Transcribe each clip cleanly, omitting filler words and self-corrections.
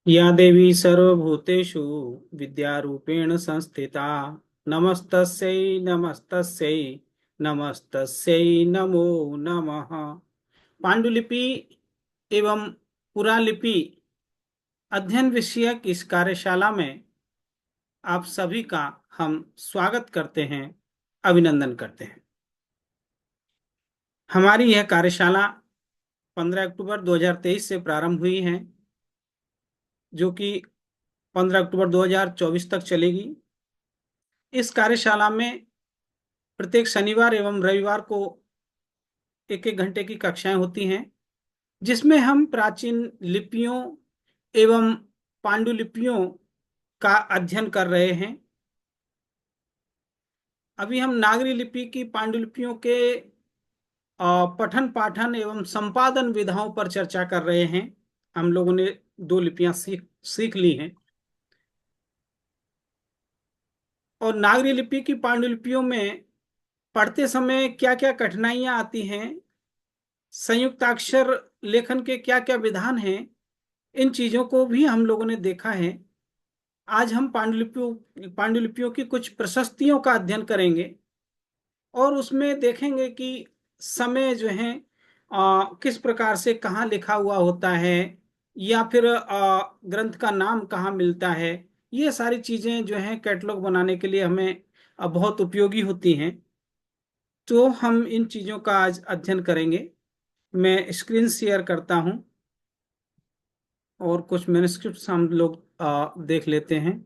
या देवी सर्वभूतेषु विद्यारूपेण संस्थिता नमस्तस्यै नमस्तस्यै नमस्तस्यै नमो नमः। पांडुलिपि एवं पुरालिपि अध्ययन विषयक इस कार्यशाला में आप सभी का हम स्वागत करते हैं, अभिनंदन करते हैं। हमारी यह कार्यशाला 15 अक्टूबर 2023 से प्रारंभ हुई है, जो कि 15 अक्टूबर 2024 तक चलेगी। इस कार्यशाला में प्रत्येक शनिवार एवं रविवार को एक एक घंटे की कक्षाएं होती हैं, जिसमें हम प्राचीन लिपियों एवं पांडुलिपियों का अध्ययन कर रहे हैं। अभी हम नागरी लिपि की पांडुलिपियों के पठन पाठन एवं संपादन विधाओं पर चर्चा कर रहे हैं। हम लोगों ने 2 लिपियां सीख ली हैं, और नागरी लिपि की पांडुलिपियों में पढ़ते समय क्या क्या कठिनाइयां आती हैं, संयुक्ताक्षर लेखन के क्या क्या विधान हैं, इन चीजों को भी हम लोगों ने देखा है। आज हम पांडुलिपियों की कुछ प्रशस्तियों का अध्ययन करेंगे और उसमें देखेंगे कि समय जो है किस प्रकार से कहाँ लिखा हुआ होता है, या फिर ग्रंथ का नाम कहाँ मिलता है। ये सारी चीजें जो हैं कैटलॉग बनाने के लिए हमें बहुत उपयोगी होती हैं। तो हम इन चीजों का आज अध्ययन करेंगे। मैं स्क्रीन शेयर करता हूं और कुछ मैन्युस्क्रिप्ट्स हम लोग देख लेते हैं।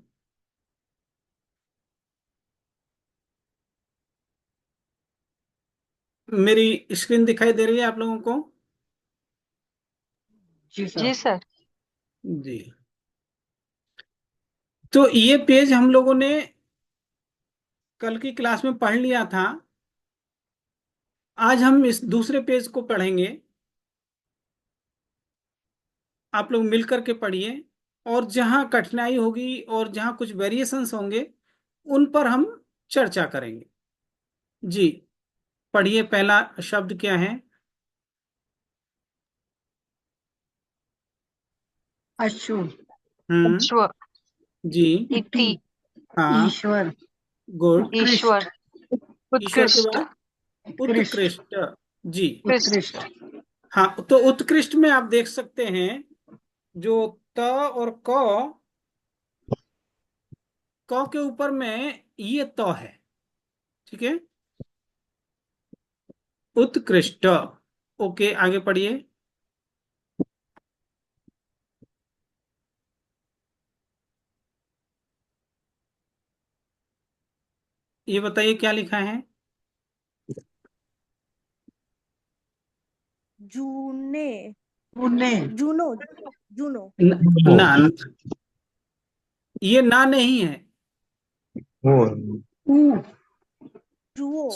मेरी स्क्रीन दिखाई दे रही है आप लोगों को? जी सर। जी सर। जी। तो ये पेज हम लोगों ने कल की क्लास में पढ़ लिया था। आज हम इस दूसरे पेज को पढ़ेंगे। आप लोग मिलकर के पढ़िए, और जहां कठिनाई होगी और जहां कुछ वेरिएशंस होंगे उन पर हम चर्चा करेंगे। जी, पढ़िए। पहला शब्द क्या है? अश्व, हम्म। अश्व, जी। इति, इति, हाँ, ईश्वर, गुड। उत्कृष्ट, ईश्वर, ईश्वर के उत्कृष्ट, बाद उत्कृष्ट, उत्कृष्ट। जी। कृष्ट, उत्कृष्ट, हाँ, तो उत्कृष्ट में आप देख सकते हैं जो त और क के ऊपर में ये त है। ठीक है, उत्कृष्ट। ओके, आगे पढ़िए। ये बताइए क्या लिखा है? जूने, पुण्य, जूनो, जूनो, ना, ये ना नहीं है। वो ऊ, जुओ,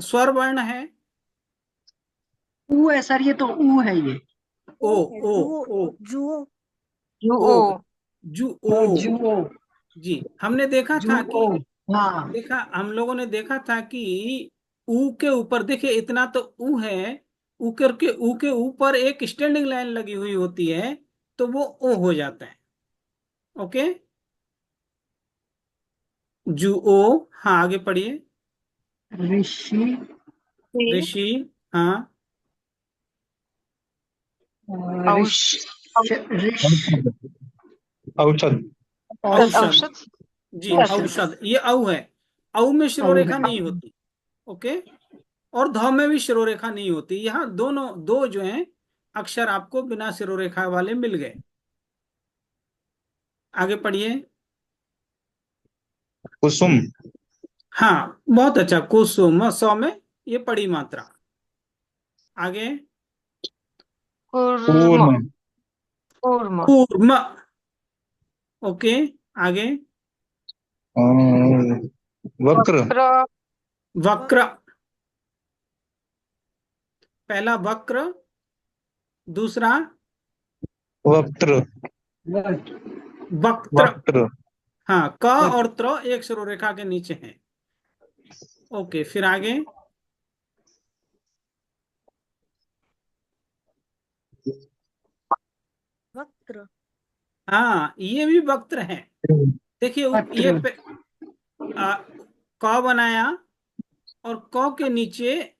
स्वर वर्ण है। ऊ है सर, ये तो ऊ है ये। ओ। ओ है ओ। जुओ, ओ। जुओ, ओ। जुओ, जुओ। जुओ, जी, हमने देखा था जुओ, कि हाँ, हम लोगों ने देखा था कि ऊ के ऊपर देखिए, इतना तो ऊ है। ऊ के ऊपर एक स्टैंडिंग लाइन लगी हुई होती है, तो वो ओ हो जाता है। ओके, जुओ। हाँ, आगे पढ़िए। ऋषि, ऋ, ऋषि। हाँ। औष, ऋष, ऋष, औषध। औषध, औषध। औषध, जी, औषध, औषध, ये औ है। औ में औ है, शिरोरेखा नहीं होती। ओके, और ध में भी शिरोरेखा नहीं होती। यहाँ दोनों दो जो हैं अक्षर आपको बिना शिरोरेखा वाले मिल गए। आगे पढ़िए। कुसुम। हाँ, बहुत अच्छा, कुसुम। सौ में ये पड़ी मात्रा। आगे। कूर्म, पूर्ण। कूर्म, कूर्म। ओके, आगे। वक्र। वक्र, वक्र। पहला वक्र, दूसरा वक्त्र। वट, वक्त्र। वक्त्र। हाँ, क वट, और त्र एक शिरोरेखा के नीचे हैं। ओके, फिर आगे। वक्र, वक्त्र। हाँ, ये भी वक्त्र है। देखिए ये वक्त्र। आ, क बनाया और क के नीचे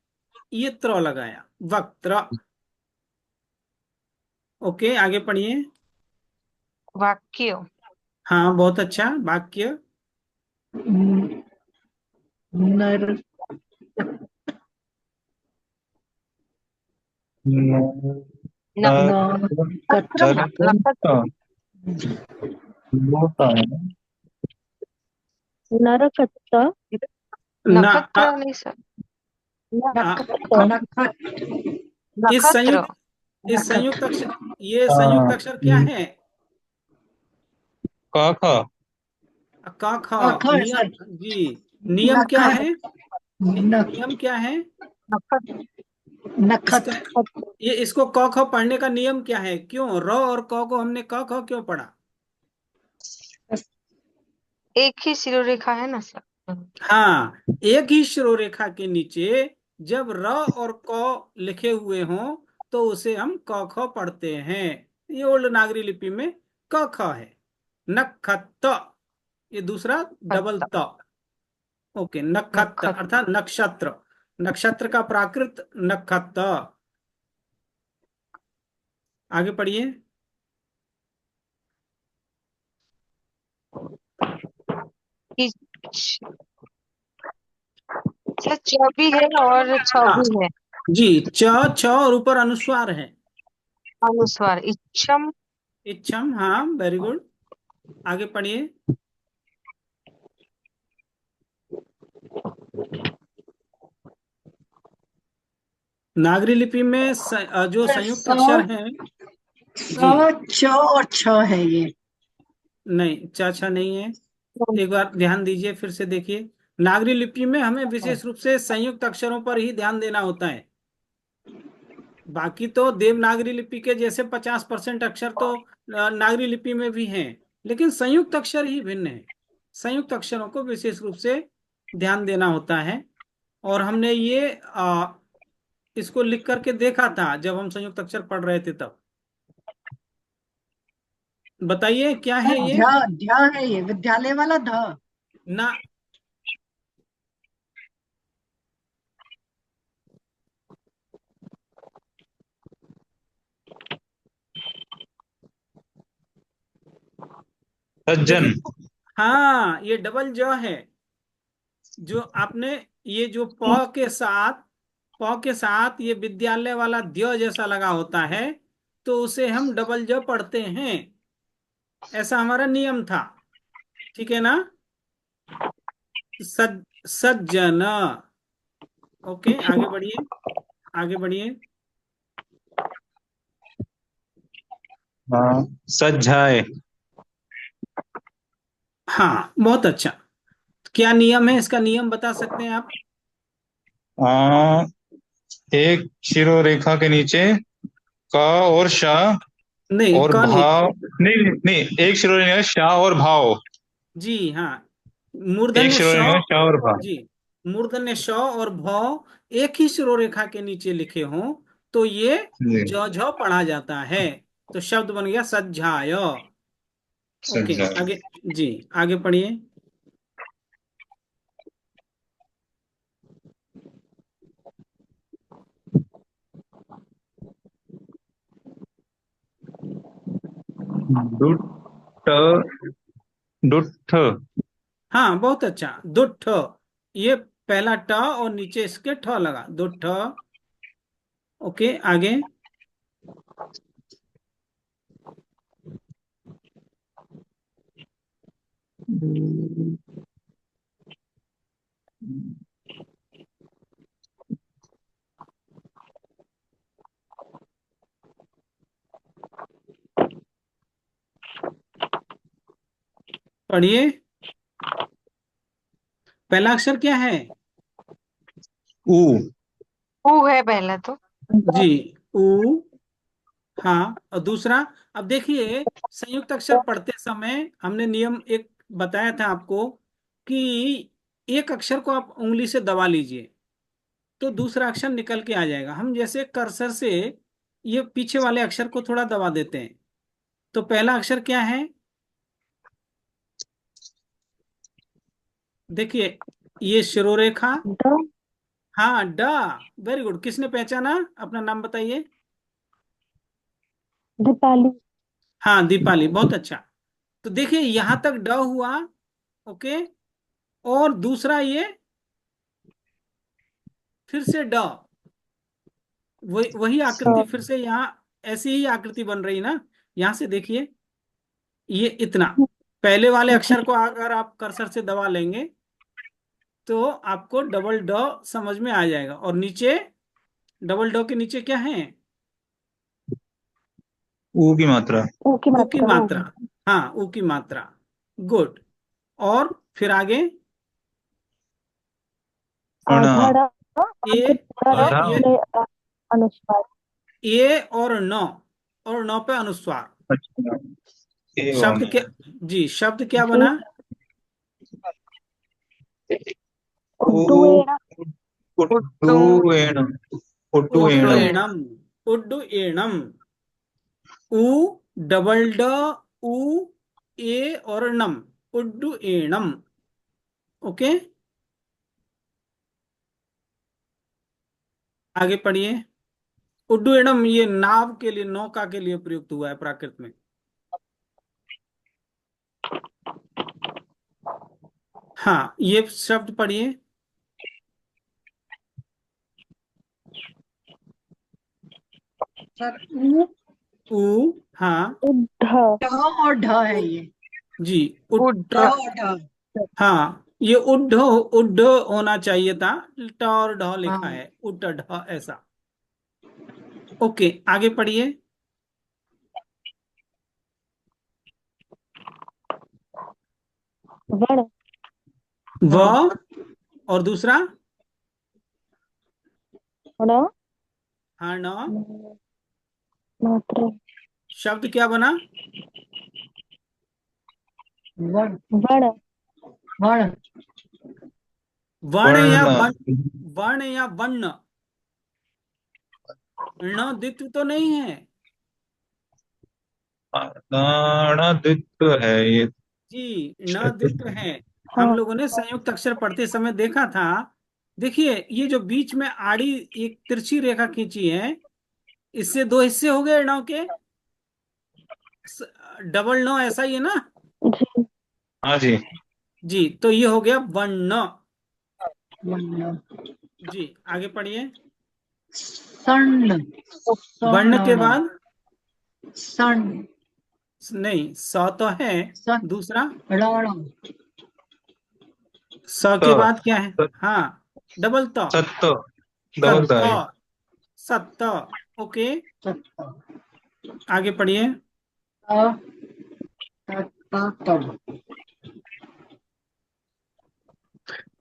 ये त्र लगाया, वक्त्र। ओके, आगे पढ़िए। वाक्य। हाँ, बहुत अच्छा वाक्य। नर नक्षत्र नक्षत्र। नक्षत्र नरकट्टा। ना नक्षत्र नहीं सर, आ, नक्षत्र। इस नक्षत्र। संयुक्त इस संयुक्त अक्षर ये संयुक्त अक्षर क्या है? क ख क ख। अखर नियम। सर। जी, नियम क्या नखर। है? नियम क्या है नक्षत्र। इसका? नखत। ये इसको क ख पढ़ने का नियम क्या है? क्यों र और क को हमने क ख क्यों पढ़ा? एक ही शिरोरेखा है ना सर। हाँ, एक ही शिरोरेखा के नीचे जब र और क लिखे हुए हों तो उसे हम क ख पढ़ते हैं। ये ओल्ड नागरी लिपि में क ख है। नखत, ये दूसरा डबल अच्छा, त। ओके, नखत नक्षत्र। अर्थात नक्षत्र। नक्षत्र का प्राकृत नखत। आगे पढ़िए। इच- सर च भी है और छ हाँ भी है। जी, च छ और ऊपर अनुस्वार है। अनुस्वार इच्छम। इच्छम, हाँ, वेरी गुड। आगे पढ़िए। नागरी लिपि में जो संयुक्त स अक्षर हैं। जी, च और छ है ये। नहीं, चाचा नहीं है। एक बार ध्यान दीजिए, फिर से देखिए। नागरी लिपि में हमें विशेष रूप से संयुक्त अक्षरों पर ही ध्यान देना होता है। बाकी तो देवनागरी लिपि के जैसे 50% अक्षर तो नागरी लिपि में भी हैं, लेकिन संयुक्त अक्षर ही भिन्न है। संयुक्त अक्षरों को विशेष रूप से ध्यान देना होता है। और हमने ये इसको लिख करके देखा था जब हम संयुक्त अक्षर पढ़ रहे थे तब। बताइए क्या है ये? ध्या ध्या है ये, विद्यालय वाला ध। ना, सज्जन। देखिए, हाँ, ये डबल ज है। जो आपने ये जो प के साथ ये विद्यालय वाला द्य जैसा लगा होता है, तो उसे हम डबल ज पढ़ते हैं। ऐसा हमारा नियम था। ठीक है ना? सज्जन। ओके, आगे बढ़िए। आगे बढ़िए। हाँ, सज्जाए। हाँ, बहुत अच्छा। क्या नियम है इसका? नियम बता सकते हैं आप? आ, एक शिरो रेखा के नीचे क और श नहीं, और क नहीं। भाव। नहीं नहीं, एक शिरो रेखा श और भाव। जी हाँ, एक मूर्धन्य शिरो श। रेखा श और भाव। जी, मूर्धन्य श और भ एक ही शिरोरेखा के नीचे लिखे हों तो ये जी, ज झ पढ़ा जाता है। तो शब्द बन गया सज्जाय। ओके, सज्जाए। आगे। जी, आगे पढ़िए। दुट दुठ। हाँ, बहुत अच्छा, दुठ। ये पहला ट और नीचे इसके ठ लगा, दुठ। ओके, आगे। पढ़िए। पहला अक्षर क्या है? ऊ। ऊ है पहला तो। जी, उ। हाँ, और दूसरा? अब देखिए, संयुक्त अक्षर पढ़ते समय हमने नियम एक बताया था आपको कि एक अक्षर को आप उंगली से दबा लीजिए तो दूसरा अक्षर निकल के आ जाएगा। हम जैसे कर्सर से ये पीछे वाले अक्षर को थोड़ा दबा देते हैं तो पहला अक्षर क्या है? देखिए, ये शिरोरेखा। द हाँ, ड। Very good. किसने पहचाना? अपना नाम बताइए। दीपाली। हाँ, दीपाली, बहुत अच्छा। तो देखिए, यहां तक ड हुआ। ओके। और दूसरा ये फिर से ड। वही वही आकृति फिर से यहाँ ऐसी ही आकृति बन रही ना। यहां से देखिए, ये इतना पहले वाले अक्षर को अगर आप कर्सर से दबा लेंगे तो आपको डबल ड समझ में आ जाएगा। और नीचे डबल ड के नीचे क्या है? ऊ की मात्रा। ऊ की ऊ की मात्रा। मात्रा। हाँ, ऊ की मात्रा। गुड। और फिर आगे अणा। आधा ए ए आधा। ए अनुस्वार। ए और न, और न पे अनुस्वार। अच्छा। एवं। शब्द क्या? जी, शब्द क्या जी। बना? ऊ। उड्डुएण। उड्डू उड्डुएण। उड्डुएणम। उड्डूएण उड्डुएणम। उड्डुएणम। उ डबल ड, उ ए और नम। उड्डुएणम। ओके। आगे पढ़िए। उड्डुएणम ये नाव के लिए, नौका के लिए प्रयुक्त हुआ है प्राकृत में। हाँ, ये शब्द पढ़िए। सर ऊ उ। हाँ। उड्ढ। ढ और ढ है ये। जी। ट उड्ड और ढ। हाँ, ये उड्ढ उड्ढ होना चाहिए था। ट और ढ लिखा हाँ है, उड्ढ ढ ऐसा। ओके, आगे पढ़िए। वण। व। वण। और दूसरा? ण। हाँ, न। मात्रा। शब्द क्या बना? वण। वण। वण। वर्ण या वर्ण। वन? वर्ण या वर्ण? ण द्वित्व तो नहीं है। द्वित्व है ये जी, न शायद। द्वित्व है। हम हाँ। लोगों ने संयुक्त अक्षर पढ़ते समय देखा था। देखिए, ये जो बीच में आड़ी एक तिरछी रेखा खींची है, इससे दो हिस्से हो गए ण के। डबल ण ऐसा ही है ना? जी। हाँ जी। जी, तो ये हो गया वर्ण। वर्ण। जी, आगे पढ़िए। सर्ण। वर्ण के सर्ण। बाद? सर्ण। नहीं, स तो है। स दूसरा? रण। स के त। बाद क्या है? हाँ, डबल त। सत्त। डबल सत्त। है। सत्त। ओके। सत्त। आगे पढ़िए। तब।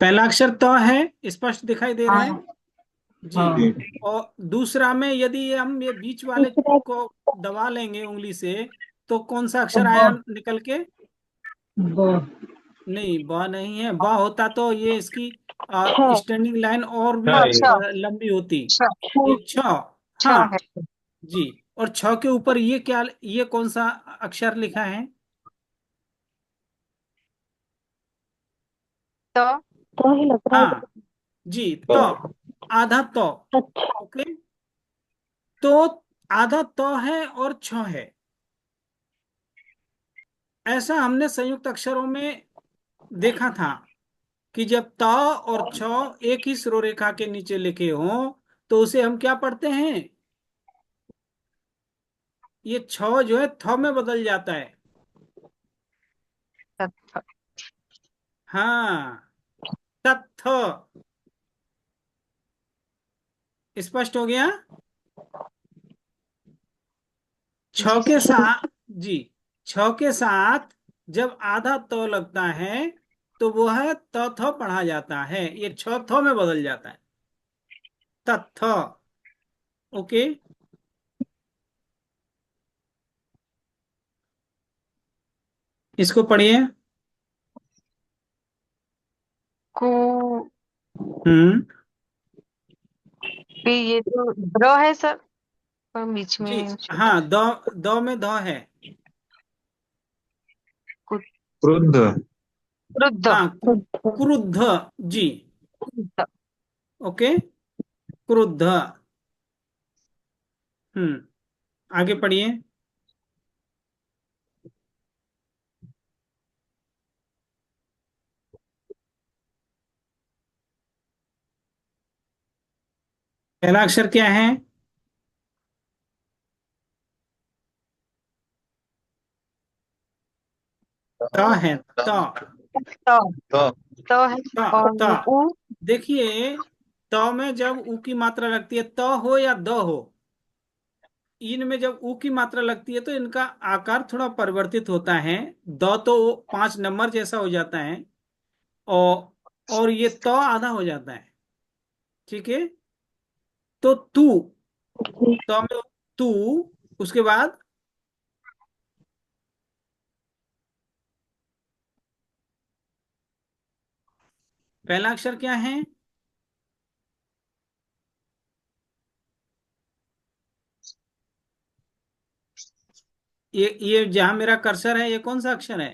पहला अक्षर त है, स्पष्ट दिखाई दे रहा है। हाँ। जी। हाँ। जी। और दूसरा में यदि हम ये बीच वाले तीसरा। को दबा लेंगे उंगली से, तो कौन सा तो अक्षर आया निकल के? ब। नहीं, ब नहीं है। ब होता तो ये इसकी छ। स्टैंडिंग लाइन और भी क्या छ ये? लंबी होती। छ ये छ। छ। छ हाँ। है जी। और छ के ऊपर ये क्या, ये कौन सा अक्षर लिखा है? तो तो ही लग रहा हाँ है। जी, तो। तो। आधा तो। अच्छा। ओके। तो आधा तो है और छ है। ऐसा हमने संयुक्त अक्षरों में देखा था कि जब त और छ एक ही सिरोरेखा के नीचे लिखे हों तो उसे हम क्या पढ़ते हैं? ये छ जो है थ में बदल जाता है। तत्व हाँ, तत्थ। स्पष्ट हो गया? छ के साथ। जी। छ के साथ जब आधा तो लगता है तो वो है त थ पढ़ा जाता है। ये छ थ में बदल जाता है। तत्थ। ओके। इसको पढ़िए। कु हम्म। भी ये तो ब्र है सर पर बीच जी। में छोटा हाँ, दो दो में ध है। क्रुद्ध। क्रुद्ध हाँ, क्रुद्ध जी। क्रुद्ध ओके, क्रुद्ध। आगे पढ़िए। पहला अक्षर क्या है? त है, त। त त त है त और त उ देखिए, त में जब ऊ की मात्रा लगती है, त हो या द हो, इन में जब ऊ की मात्रा लगती है तो इनका आकार थोड़ा परिवर्तित होता है। द तो 5 नंबर जैसा हो जाता है, और ये त आधा हो जाता है। ठीक है, तो तू, त में तू, उसके बाद पहला अक्षर क्या है? ये जहां मेरा कर्सर है, ये कौन सा अक्षर है?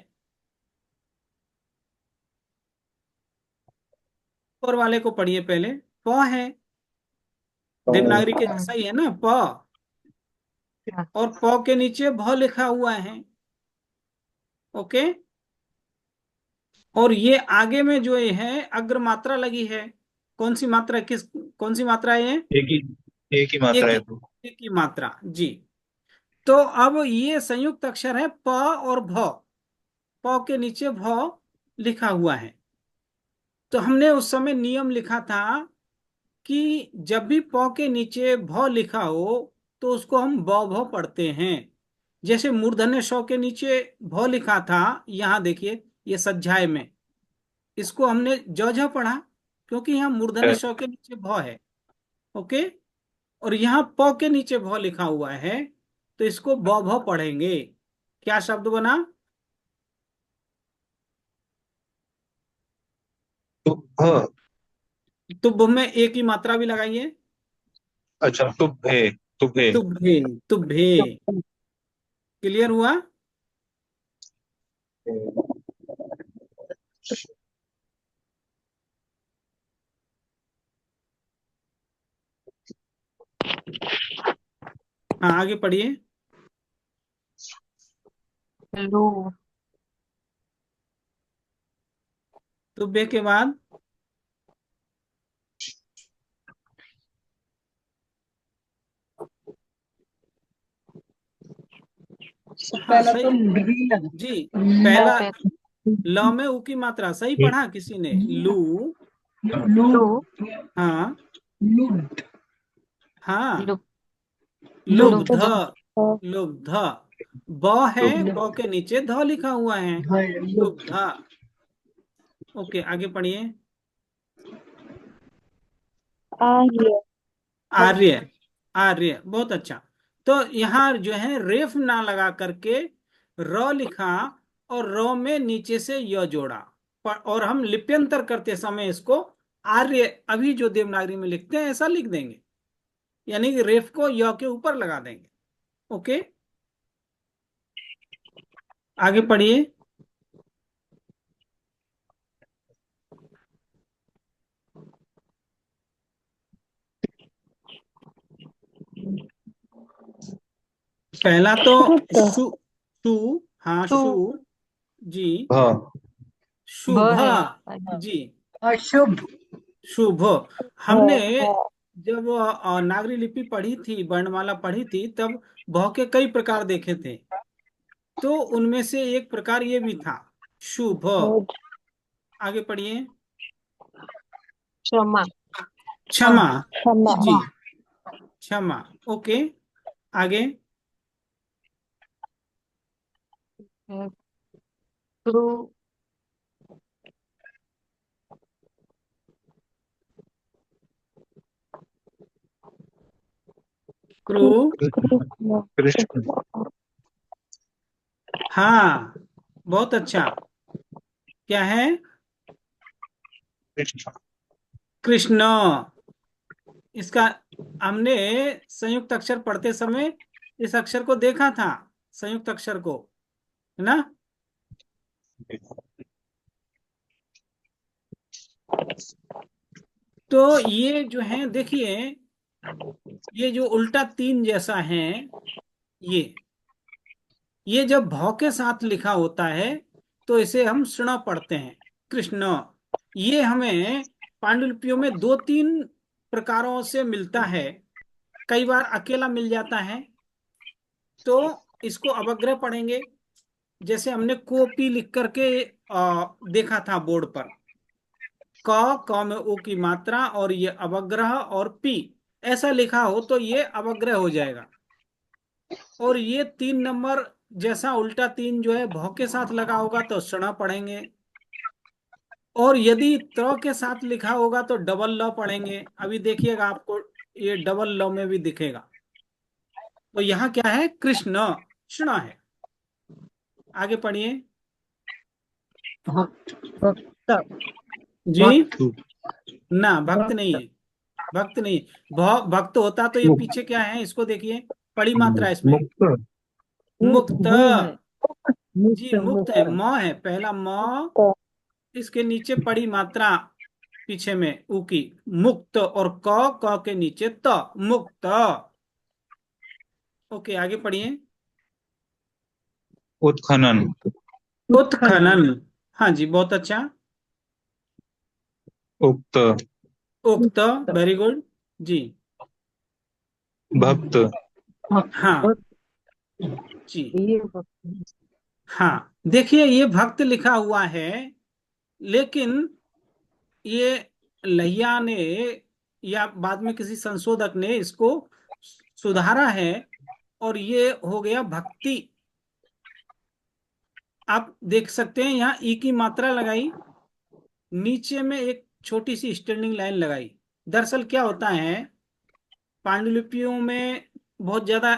ऊपर वाले को पढ़िए पहले। प है, देवनागरी के जैसा ही है ना, प। और प के नीचे भ लिखा हुआ है। ओके, और ये आगे में जो ये है अग्र मात्रा लगी है। कौन सी मात्रा, कौन सी मात्रा है ये? एक ही एक ही एक मात्रा ही, है तो। एक ही मात्रा जी। तो अब ये संयुक्त अक्षर है प और भ। प के नीचे भ लिखा हुआ है। तो हमने उस समय नियम लिखा था कि जब भी प के नीचे भ लिखा हो तो उसको हम ब भ पढ़ते हैं। जैसे मूर्धन्य ष के नीचे भ लिखा था, यहां देखिए, ये सज्जाए में इसको हमने ज झ पढ़ा, क्योंकि यहाँ मूर्धन्य ष के नीचे भ है। ओके, और यहाँ प के नीचे भ लिखा हुआ है, तो इसको ब भ पढ़ेंगे। क्या शब्द बना? तो भ। तुभ में एक ही मात्रा भी लगाइए। अच्छा, तुभे। तुभे। तुभे, तुभे। क्लियर हुआ? हाँ, आगे पढ़िए। लू तुभे के बाद हाँ, पहला तो सही री लगा। जी। ल पहला पे ल में ऊ की मात्रा सही पढ़ा किसी ने? लू। लू, लू हाँ लुड, हाँ, लु लुब्ध। लुब्ध लुब्ध। ब है, ब के नीचे ध लिखा हुआ है। लुब्ध। लुड, ओके, आगे पढ़िए। आर्य आर्य। आर्य, बहुत अच्छा। तो यहाँ जो है रेफ ना लगा करके र लिखा, और र में नीचे से य जोड़ा। और हम लिप्यंतर करते समय इसको आर्य, अभी जो देवनागरी में लिखते हैं ऐसा लिख देंगे, यानी कि रेफ को य के ऊपर लगा देंगे। ओके, आगे पढ़िए। पहला तो शु, शु, हाँ शु शु जी। भ। भ शुभ है जी। अशुभ, शुभ। हमने जब नागरी लिपि पढ़ी थी, वर्णमाला पढ़ी थी, तब भ के कई प्रकार देखे थे। तो उनमें से एक प्रकार ये भी था, शुभ। आगे पढ़िए। क्षमा क्षमा जी। क्षमा, क्षमा। ओके, आगे। क्रू क्रू। कृष्ण। हाँ, बहुत अच्छा। क्या है? कृष्ण। कृष्ण। इसका हमने संयुक्त अक्षर पढ़ते समय इस अक्षर को देखा था, संयुक्त अक्षर को, है ना? तो ये जो है देखिए, ये जो उल्टा तीन जैसा है, ये ये जब भौ के साथ लिखा होता है तो इसे हम श्रण पढ़ते हैं, कृष्ण। ये हमें पांडुलिपियों में दो तीन प्रकारों से मिलता है, कई बार अकेला मिल जाता है। तो इसको अवग्रह पढ़ेंगे, जैसे हमने कोपी लिख करके देखा था बोर्ड पर। क में ओ की मात्रा और ये अवग्रह, और पी ऐसा लिखा हो तो ये अवग्रह हो जाएगा। और ये 3 नंबर जैसा उल्टा तीन जो है भौ के साथ लगा होगा तो षण पढ़ेंगे, और यदि त्र के साथ लिखा होगा तो डबल ल पढ़ेंगे। अभी देखिएगा आपको ये डबल ल में भी दिखेगा। तो यहाँ क्या है, कृष्ण षण है। आगे पढ़िए भक्त जी। भक्त ना, भक्त नहीं है, भक्त नहीं। भक्त होता तो ये पीछे क्या है, इसको देखिए, पड़ी मात्रा है इसमें, मुक्त मुक्त। वो है जी मुक्त मुक्त है, मुक्त म है, पहला म, तो इसके नीचे पड़ी मात्रा पीछे में ऊ की, मुक्त। और क के नीचे त, मुक्त। ओके, आगे पढ़िए। उत्खनन उत्खनन, हाँ जी, बहुत अच्छा। उक्त उक्त, वेरी गुड जी। भक्त हाँ भक्त जी। ये भक्त हाँ देखिए, ये भक्त लिखा हुआ है, लेकिन ये लहिया ने या बाद में किसी संशोधक ने इसको सुधारा है, और ये हो गया भक्ति। आप देख सकते हैं यहाँ ई की मात्रा लगाई, नीचे में एक छोटी सी स्टैंडिंग लाइन लगाई। दरअसल क्या होता है, पांडुलिपियों में बहुत ज्यादा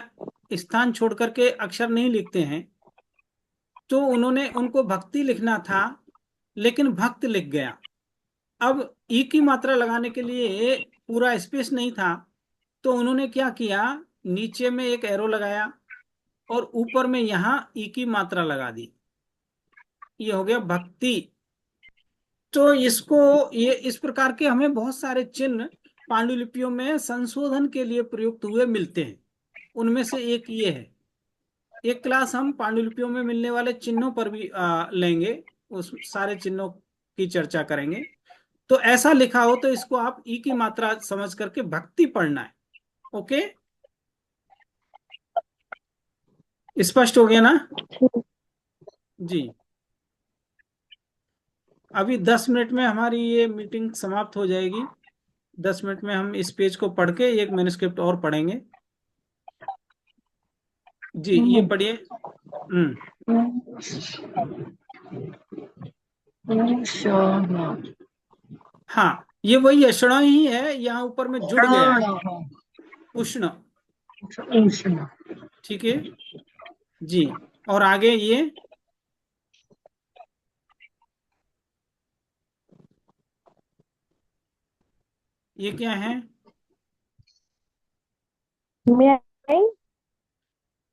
स्थान छोड़ करके अक्षर नहीं लिखते हैं, तो उन्होंने उनको भक्ति लिखना था, लेकिन भक्त लिख गया। अब ई की मात्रा लगाने के लिए पूरा स्पेस नहीं था, तो उन्होंने क्या किया, नीचे में एक एरो लगाया और ऊपर में यहाँ ई की मात्रा लगा दी। ये हो गया भक्ति। तो इसको, ये इस प्रकार के हमें बहुत सारे चिन्ह पांडुलिपियों में संशोधन के लिए प्रयुक्त हुए मिलते हैं। उनमें से एक ये है। एक क्लास हम पांडुलिपियों में मिलने वाले चिन्हों पर भी लेंगे, उस सारे चिन्हों की चर्चा करेंगे। तो ऐसा लिखा हो तो इसको आप ई की मात्रा समझ करके भक्ति पढ़ना है। ओके, स्पष्ट हो गया ना जी। अभी 10 मिनट में हमारी ये मीटिंग समाप्त हो जाएगी। 10 मिनट में हम इस पेज को पढ़ के एक मैन्युस्क्रिप्ट और पढ़ेंगे। जी ये पढ़िए। हाँ, ये वही अषण ही है, यहाँ ऊपर में जुड़ गया है, उष्ण। ठीक है जी। और आगे ये क्या है मैं आई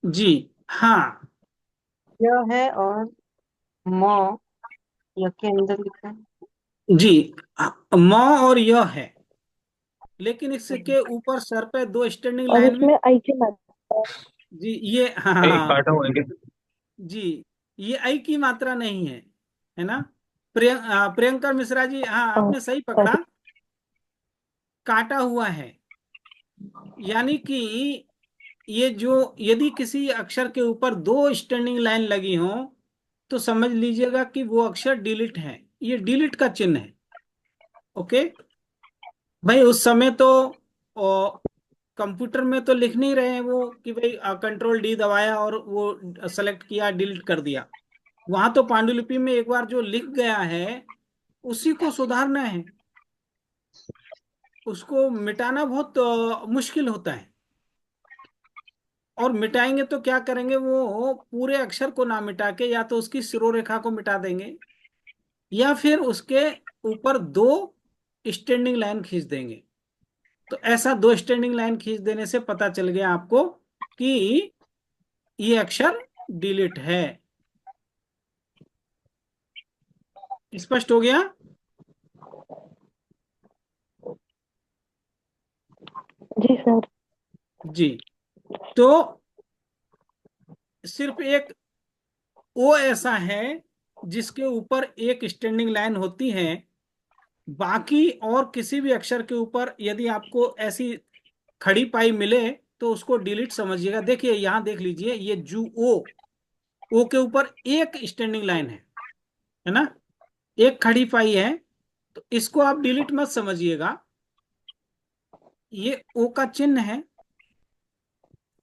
जी। हाँ यह है और म यह के अंदर लिखा है जी, म और यह है, लेकिन इसके ऊपर सर पे दो स्टैंडिंग और लाइन में। उसमें आई की मात्रा है। जी ये, हाँ एक हाँ, काटा हुआ है क्या? जी ये आई की मात्रा नहीं है ना। प्रियंकर मिश्रा जी, हाँ आपने सही पकड़ा, काटा हुआ है। यानी कि ये जो, यदि किसी अक्षर के ऊपर दो स्टैंडिंग लाइन लगी हो तो समझ लीजिएगा कि वो अक्षर डिलीट है, ये डिलीट का चिन्ह है। ओके भाई, उस समय तो कंप्यूटर में तो लिख नहीं रहे हैं वो कि भाई कंट्रोल डी दबाया और वो सेलेक्ट किया, डिलीट कर दिया। वहां तो पांडुलिपि में एक बार जो लिख गया है उसी को सुधारना है, उसको मिटाना बहुत मुश्किल होता है। और मिटाएंगे तो क्या करेंगे, वो पूरे अक्षर को ना मिटा के या तो उसकी सिरोरेखा को मिटा देंगे, या फिर उसके ऊपर दो स्टैंडिंग लाइन खींच देंगे। तो ऐसा दो स्टैंडिंग लाइन खींच देने से पता चल गया आपको कि ये अक्षर डिलीट है। स्पष्ट हो गया? जी सर। जी। तो सिर्फ एक ओ ऐसा है जिसके ऊपर एक स्टैंडिंग लाइन होती है, बाकी और किसी भी अक्षर के ऊपर यदि आपको ऐसी खड़ी पाई मिले तो उसको डिलीट समझिएगा। देखिए यहां देख लीजिए, ये जू ओ के ऊपर एक स्टैंडिंग लाइन है ना, एक खड़ी पाई है, तो इसको आप डिलीट मत समझिएगा, ये ओ का चिन्ह है।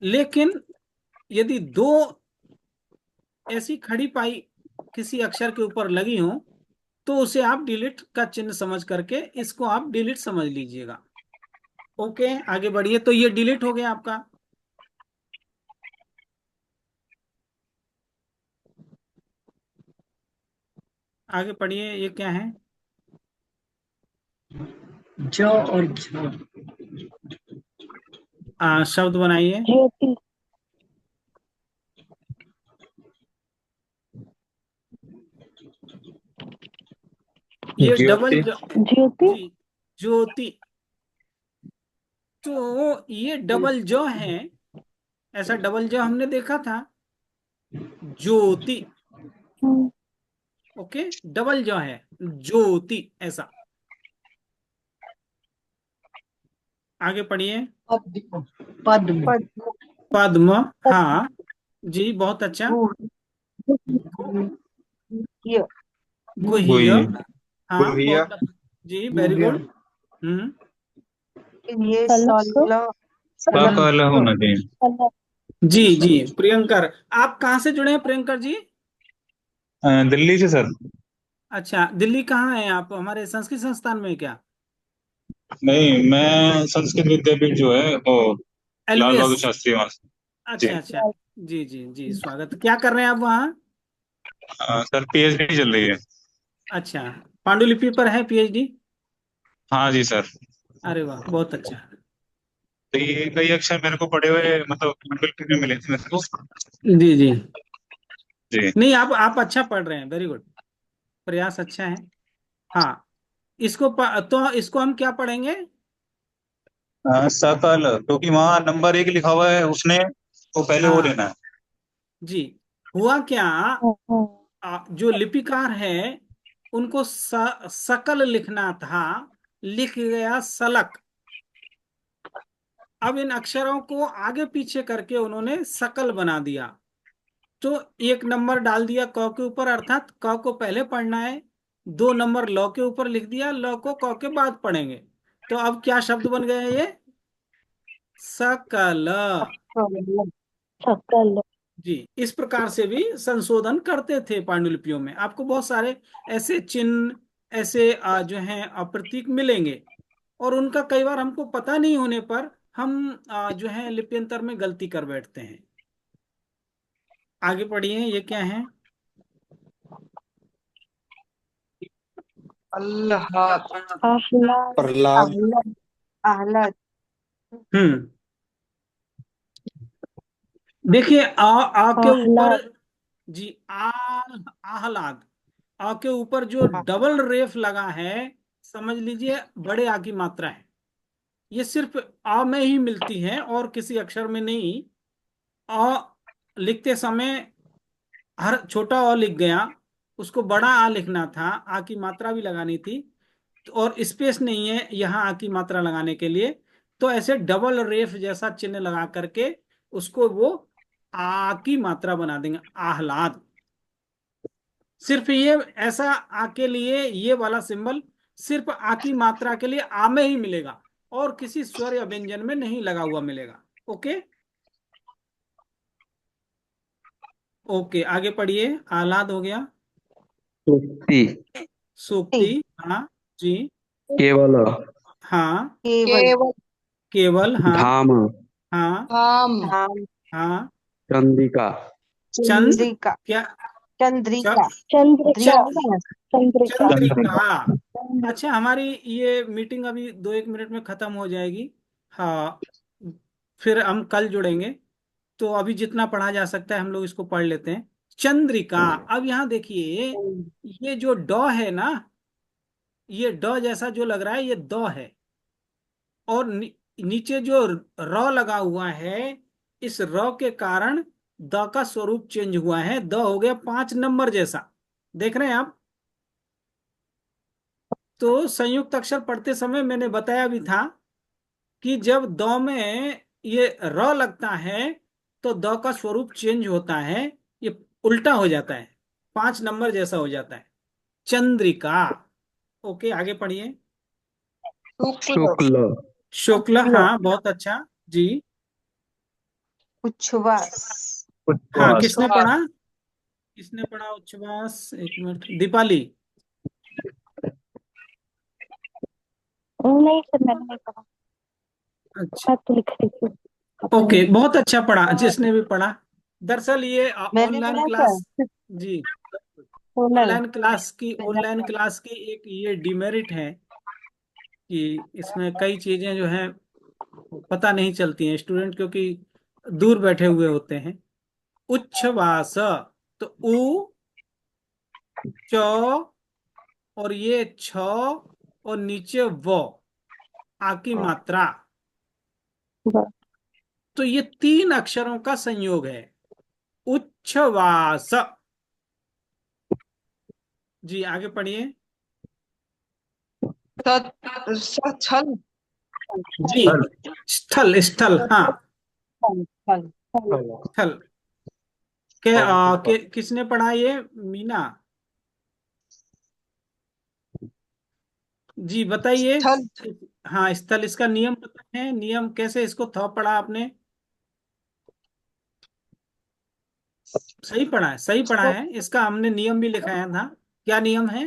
लेकिन यदि दो ऐसी खड़ी पाई किसी अक्षर के ऊपर लगी हो तो उसे आप डिलीट का चिन्ह समझ करके इसको आप डिलीट समझ लीजिएगा। ओके, आगे बढ़िए। तो ये डिलीट हो गया आपका। आगे पढ़िए, ये क्या है? ज और झ। शब्द बनाइए। ज्योति। ये ज्योति। ज्योति। जी, ज्योति। तो ये डबल जो है, ऐसा डबल जो हमने देखा था, ज्योति। हम्म, ओके, डबल जो है ज्योति ऐसा। आगे पढ़िए। पद्म। पद्म। पद्म। पद्म। हाँ जी, बहुत अच्छा। गुह्य। गुह्य। गुही। हाँ गुहिया। बहुत अच्छा। जी, वेरी गुह्य। गुड। हम्म। फिर ये फलक। काका अलग सलंक। होना चाहिए। फलक। जी जी, प्रियंकर, आप कहाँ से जुड़े हैं प्रियंकर जी? दिल्ली से सर। अच्छा, दिल्ली कहाँ है आप? हमारे संस्कृत संस्थान में क्या? नहीं, मैं संस्कृत विद्यापीठ जो है वो लाल एलबीएस। बहादुर शास्त्री वहां से। अच्छा जी। अच्छा। जी जी जी, स्वागत। क्या कर रहे हैं आप वहाँ? सर पीएचडी चल रही है। अच्छा, पांडुलिपि पर है पीएचडी? हाँ जी सर। अरे वाह, बहुत अच्छा। तो ये कई अक्षर मेरे को पढ़े हुए मतलब मंडल में मिले थे मेरे को। जी जी। जी। नहीं, आप अच्छा पढ़ रहे हैं, वेरी गुड, प्रयास अच्छा है। हाँ, तो इसको हम क्या पढ़ेंगे? सकल, क्योंकि वहाँ नंबर 1 लिखा हुआ है उसने, तो पहले वो हाँ लेना है। जी। हुआ क्या, हाँ, जो लिपिकार है उनको सकल लिखना था, लिख गया सलक। अब इन अक्षरों को आगे पीछे करके उन्होंने सकल बना दिया। तो एक नंबर डाल दिया क के ऊपर, अर्थात क को पहले पढ़ना है। 2 नंबर ल के ऊपर लिख दिया, ल को क के बाद पढ़ेंगे। तो अब क्या शब्द बन गया ये? सकल। सकल। जी, इस प्रकार से भी संशोधन करते थे पांडुलिपियों में। आपको बहुत सारे ऐसे चिन्ह, ऐसे जो हैं प्रतीक मिलेंगे, और उनका कई बार हमको पता नहीं होने पर हम जो है लिप्यंतर में गलती कर बैठते हैं। आगे पढ़िए, ये क्या है? आह्लाद। आह्लाद। प्रहलाद। आह्लाद। आह्लाद। हम्म। देखिए, आ के ऊपर, आह्लाद। जी, आह्लाद, आ के ऊपर जो डबल रेफ लगा है, समझ लीजिए बड़े आ की मात्रा है। ये सिर्फ आ में ही मिलती है और किसी अक्षर में नहीं। आ लिखते समय हर छोटा अ लिख गया, उसको बड़ा आ लिखना था, आ की मात्रा भी लगानी थी, और स्पेस नहीं है यहाँ आ की मात्रा लगाने के लिए। तो ऐसे डबल रेफ जैसा चिन्ह लगा करके उसको वो आ की मात्रा बना देंगे, आह्लाद। सिर्फ ये ऐसा आ के लिए ये वाला सिंबल सिर्फ आ की मात्रा के लिए आ में ही मिलेगा, और किसी स्वर या व्यंजन में नहीं लगा हुआ मिलेगा। ओके ओके, आगे पढ़िए। आह्लाद हो गया। सुक्ति। सूक्ति। हाँ जी। केवल। हाँ। केवल। केवल। हाँ। धाम। हाँ। धाम। हाँ। चंद्रिका। चंद। चंद्रिका। क्या? चंद्रिका। च, चंद्रिका। द्रिका। चंद्रिका। चंद्रिका। चंद्रिका। चंद्र। अच्छा, हमारी ये मीटिंग अभी 2-1 मिनट में खत्म हो जाएगी। हाँ, फिर हम कल जुड़ेंगे। तो अभी जितना पढ़ा जा सकता है हम लोग इसको पढ़ लेते हैं। चंद्रिका। अब यहाँ देखिए, ये जो ड है ना, ये ड जैसा जो लग रहा है, ये द है। और नीचे जो र लगा हुआ है, इस र के कारण द का स्वरूप चेंज हुआ है, द हो गया 5 नंबर जैसा। देख रहे हैं आप? तो संयुक्त अक्षर पढ़ते समय मैंने बताया भी था कि जब द में ये र लगता है तो द का स्वरूप चेंज होता है, ये उल्टा हो जाता है, 5 नंबर जैसा हो जाता है। चंद्रिका। ओके, आगे पढ़िए। शुक्ल शुक्ल, हाँ बहुत अच्छा। जी। उच्छ्वास। हाँ, उच्छ्वास। किसने पढ़ा? किसने पढ़ा उच्छ्वास? एक मिनट, दीपाली। नहीं सर, मैंने नहीं पढ़ा। अच्छा, मैं तो लिख रही थी, पता ओके, नहीं। बहुत अच्छा पढ़ा जिसने भी पढ़ा। दरअसल ये मैंने ऑनलाइन पढ़ा क्लास। क्या? जी। सोलर। ऑनलाइन क्लास की एक ये डिमेरिट है कि इसमें कई चीजें जो हैं पता नहीं चलती हैं स्टूडेंट, क्योंकि दूर बैठे हुए होते हैं। उच्छ्वास, तो उ, च, और ये छ, और नीचे व, आ की मात्रा। बस। तो ये 3 अक्षरों का संयोग है, उच्छ्वास। जी, आगे पढ़िए। छल। जी, स्थल, स्थल, हाँ, छल छल। स्थल। किसने पढ़ा ये? मीना। जी, बताइए। स्थल। हाँ, स्थल, इसका नियम पता है? नियम कैसे इसको पढ़ा आपने? सही पढ़ा है, सही पढ़ा है। इसका हमने नियम भी लिखाया था। क्या नियम है?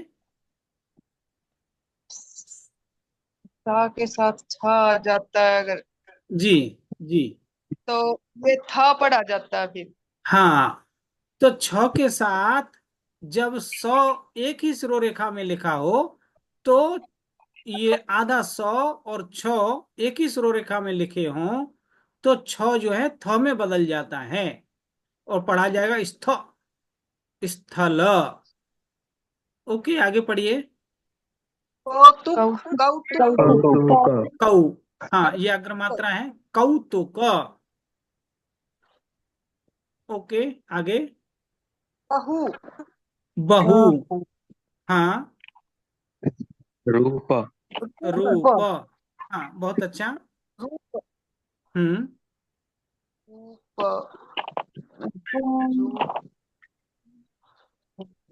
था के साथ छा आ जाता है अगर, जी। जी। तो ये था पढ़ा जाता है फिर। हाँ, तो छ के साथ जब 100 एक ही सिरोरेखा में लिखा हो, तो ये आधा 100 और छ एक ही सिरोरेखा में लिखे हों, तो छ जो है थ में बदल जाता है और पढ़ा जाएगा स्थल। ओके, आगे पढ़िए। कौतुक। कौतुक। कौतुक। कौतुक कौ, हाँ, ये अग्रमात्रा है, कौतुक। ओके, आगे। बहु। बहु, हाँ, रूप रूप, हाँ बहुत अच्छा। रूप। हम्म। रूप। रूप।